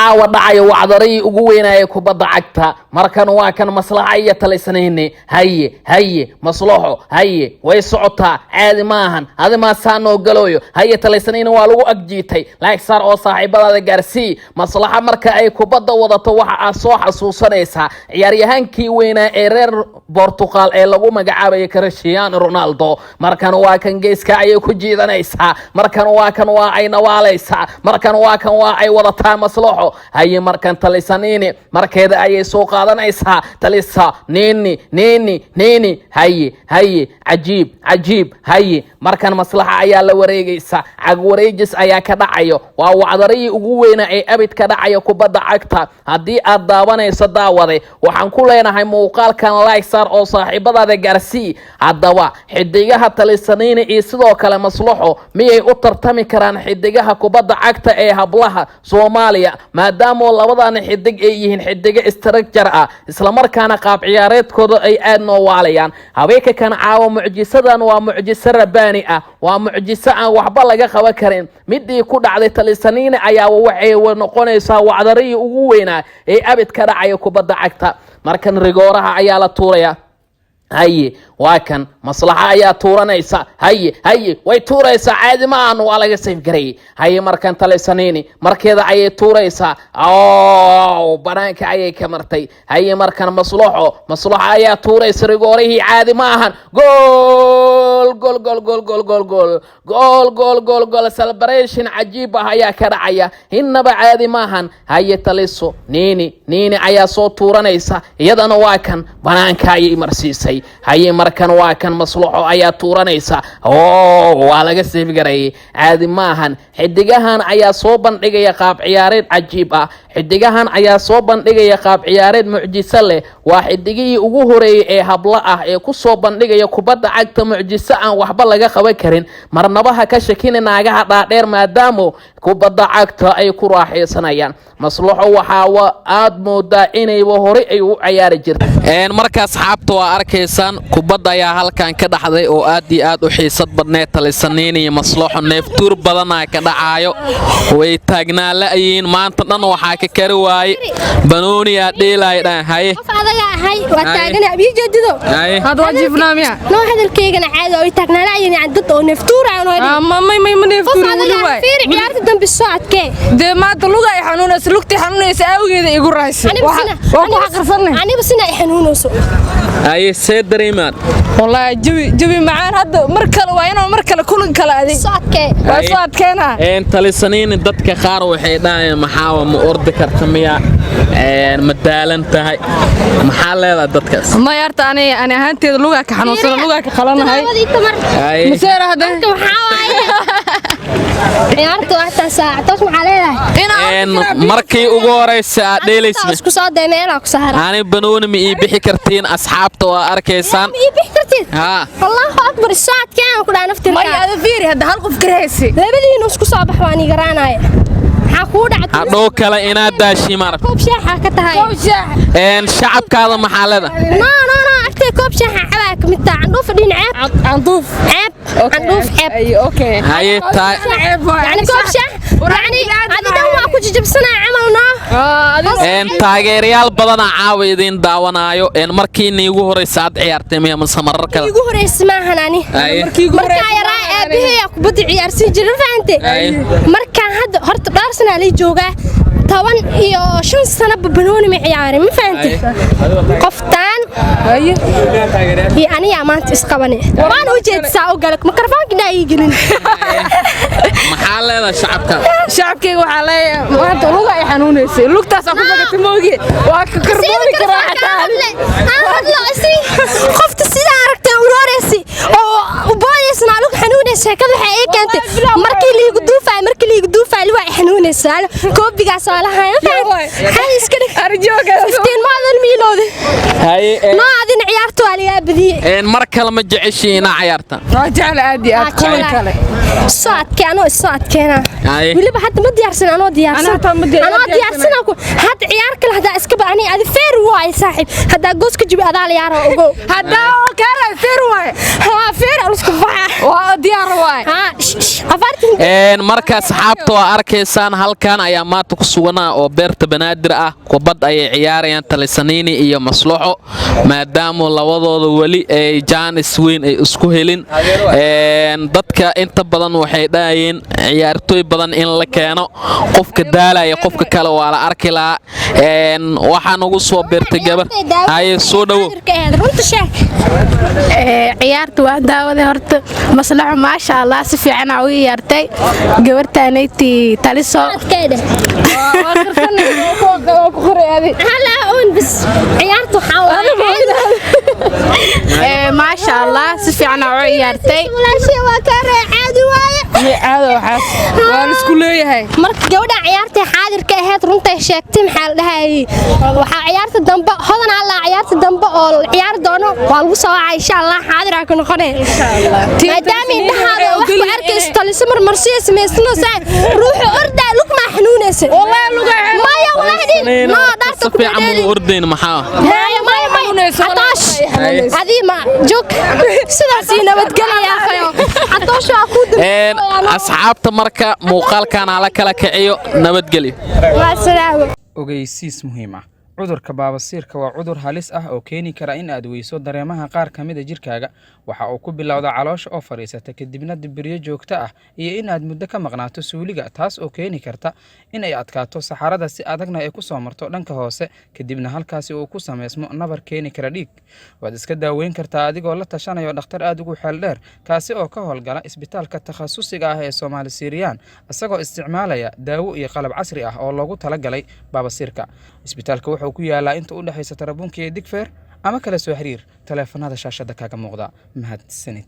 caawa dhacayo wacdarii ugu weynaaye kubadda cagta markan waa kan maslaxa iyo talisanayne haye maslaxo haye way socotaa caadi maahan adima saano galooyo haye talisanayne waa lagu agjiitay like sar oo saaxiibada gaarsii maslaxa marka ay kubadda wadato waxa aad soo xasuusanaysaa ciyaaryahankii weynaa ee reer Portugal ee lagu magacaabay Cristiano Ronaldo markan waa kan geeska ay ku jiidanaysaa markan waa kan waa ay nawaalaysaa markan waa kan waa ay wadataa maslaxo haye markan talisanayne markeeda ay soo qaadanaysaa talisa nini haye cajiib haye markan maslaxa ayaa la wareegaysa cag wareejis ayaa ka dhacayo waa wacdarii ugu weynaa ee abid ka dhacayo kubadda cagta hadii aad daawanayso daawade waxaan ku leenahay muuqaalkan like sar oo saaxiibada gaarsii hadaba xidigaha talisanayne iyo sidoo kale maslaxo miyay u tartami karaan xidigaha kubadda cagta ee hablaha Soomaaliya maadaama labadan xidig ay yihiin xidiga structure ah isla markaana qaab ciyaareedkooda ay aad noo waalayaan habeenka kan caawa mucjisadan waa mucjiso rabbaani ah waa mucjiso aan waxba laga qaban karin midii ku dhacday talisanayne ayaa waxay noqonaysaa wacdarii ugu weynaa ee abid ka dhacayo kubadda cagta markan rigooraha ayaa la tuuraya haye waa kan maslaxa ayaa tuuranaysa haye way tuuraysaa caadi ma aanu waa laga sayf garay haye markan talisanayne markeeda ayay tuuraysaa banaanka ayay ka martay haye markan maslaxa ayaa tuuraysa rigoorihii caadi ma ahan gool celebration cajiib ah ayaa ka dhacaya innaba caadi ma ahan haye taliso nini ayaa soo tuuranaysa iyadana waa kan banaanka ayay marsiisay haye markan waa kan maslaxo ayaa tuuranaysa waa laga sayf garay caadi ma ahan xidigahan ayaa soo bandhigaya qaab ciyaareed cajiib ah xidigahan ayaa soo bandhigaya qaab ciyaareed mucjiso leh waa xidigii ugu horeeyay ee habla ah ee ku soo bandhigaya kubadda cagta mucjiso aan waxba laga qaban karin marnabaha ka shakin naagaha dhaadheer maadaama kubadda cagta ay ku raaxaysanayaan maslaxo waxa aad moodaa inay hore ay u ciyaari jirtay markaas xaabta waa arkaysaan kubadda ayaa halkan ka dhaxday oo aad iyo aad u xiisad badneed talisanayne iyo maslaxo neeftuur badan ka dhacayo way taagnaa la'yiin maanta dhan waxa ka kari waayay banooni aa dheelay dhan haye adaga ahay waa taagan abi jadido hada wajifnaa miya noo hadalkeygana caadi oo taagnaa la'yiin aan dad oo neeftuur aan ma neeftuur waay fiiri ciyaarta dambe soo adkee de maanta luga ay lugti xanuunaysa awgeeda igu raaysan waa ku xaqirsanay aniga sina ay xanuunayso haye see dareemaan wallahi jawi macaan hadda mar kale waa inaan mar kale kulan kale aday soo adkeena talisanayne dadka qaar waxay dhaayeen maxaa ma ordi karta miya ma daalan tahay maxaa leedahay dadkaas ma yarta ani ahaanteeda luga ka xanuunsan luga ka qalanahay maseera hadda waxa ciyaarta waxta saacad maxaa leedahay markii ugu horeysa dheelaysay isku soo deemeena ku saaran ani banooni ma ii bixi kartiin asxaabta waa arkaysaan ii bixi kartiin Allahu akbar saacadkeen ku dhaan naftirka ma yaada fiiri hadda hal qof gareeysi labadiina isku soo baxwaan garaanay hadhow kale inaad daashi marag koob shaaxa ka tahay shacabkaada maxaa leedahay no agtay koob shaaxa cabaa ka mid tahay candhuuf dhinac candhuuf okay haye taay yani koob shaax yani adiga waa ku jijabsanaa camalna taageerayaal badan caawa idin daawanayo markii niigu horeysa aad ciyaartay miya masamarr kale igu horeysa ma hanani markaa yaraa aabihey kubadda ciyaarsiin jiray faante markaa hadda horta dhaar sana la joogaa 15 sano banooni ma ciyaarin ma faante qoftaan iyo aniga maanta isqabane waan u jeedsaa oo galak mikrofoonka ay gelin maxaa leedahay shacabkayga waxa leeyahay maanta luga ay xanuunaysay lugtaas ku bagatay moogi waa ka karbooni karaa hadla qofta sida aragtay uroreysi oo u baayeysna lug xanuunaysay kada waxa ay keentay markii liigu duufay waa xanuunaysay koobigaas waa la hayo hay iska dhig arjooga 15 maadan miiloode haye ma adin ciyaarto aliga badiyay mar kale ma jeceshiina ciyaarta waa jecel aad kulan kale saadkeena waliba hadda ma diyaarsan anoo diyaarsan ku had ciyaar kale hada iska baani adi feer waa واي صاحب هذا جوز كجيب هذا لي يارو أقول هذا كان فير واي ها فير ألوسك فاح وديار واي ها أفرت marka asxaabta waa arkaysaan halkan ayaa maanta ku suganaa oo beerta banaadir ah kubad ay ciyaarayaan talisaniini iyo maslaxo maadaama labadooda wali ay jaanis weyn ay isku helin dadka inta badan waxay dhaayeen ciyaartooy badan in la keeno qofka daalaya qofka kale waa la arki lahaa waxaan ugu soo beertay gabar haye soo dhawo ciyaartu waa daawada horta maslaxo ma sha Allah si fiican u ciyaartay gabartaanayti taliso hala on bis ciyaartu ما شاء الله سفيعنا وعيارتي ولا شيء وكره عادي وايه عادي waxaas waa isku leeyahay marka gabadha ciyaarta xaadirka ahayd runta sheegtay maxaa dhahay waxa ciyaarta dambe hodan alla ciyaarta dambe oo ciyaar doono waa lagu soo wacay insha Allah xaadir aan ku noqonay insha Allah maadaama intaada wax ku arkaysto taliso marmarsiyo sameysno saa ruuxu orda lug ma xanuunaysa wallahi luga ma ya wallahi ma darto ku fiican ordeen maxaa عطاش هذه ما جوك سلاسي نبتقلي يا أخي عطاش أخود asxaabta marka muuqaalkan ala kala kiciyo nabadgelyo مع السلامة ogeysiis muhiim ah cudurka baabasiirka waa cudur halis ah oo keeni kara in aad weyso dareemaha qaar ka mid ah jirkaaga waxa uu ku bilowdaa caloosha oo fariisata kadibna dibiryo joogto ah iyo in aad muddo ka maqnaato suuliga taas oo keeni karta in ay adkaato saxarada si adagna ay ku soo marto dhanka hoose kadibna halkaasi uu ku sameysmo nabar keeni kara dhiig waad iska daaweyn kartaa adigoo la tashanayo dhakhtar aad ugu xeel dheer kaasi oo ka howlgala isbitaalka takhasusiga ah ee Soomaali Siiriyaan asagoo isticmaalaya daawo iyo qalab casri ah oo loogu talagalay baabasiirka isbitaalka wuxuu ku yaalaa inta u dhaxaysa Tarabuunka iyo Digfeer ama kala soo xiriir taleefanada shaashada kaaga muuqda mahadsanid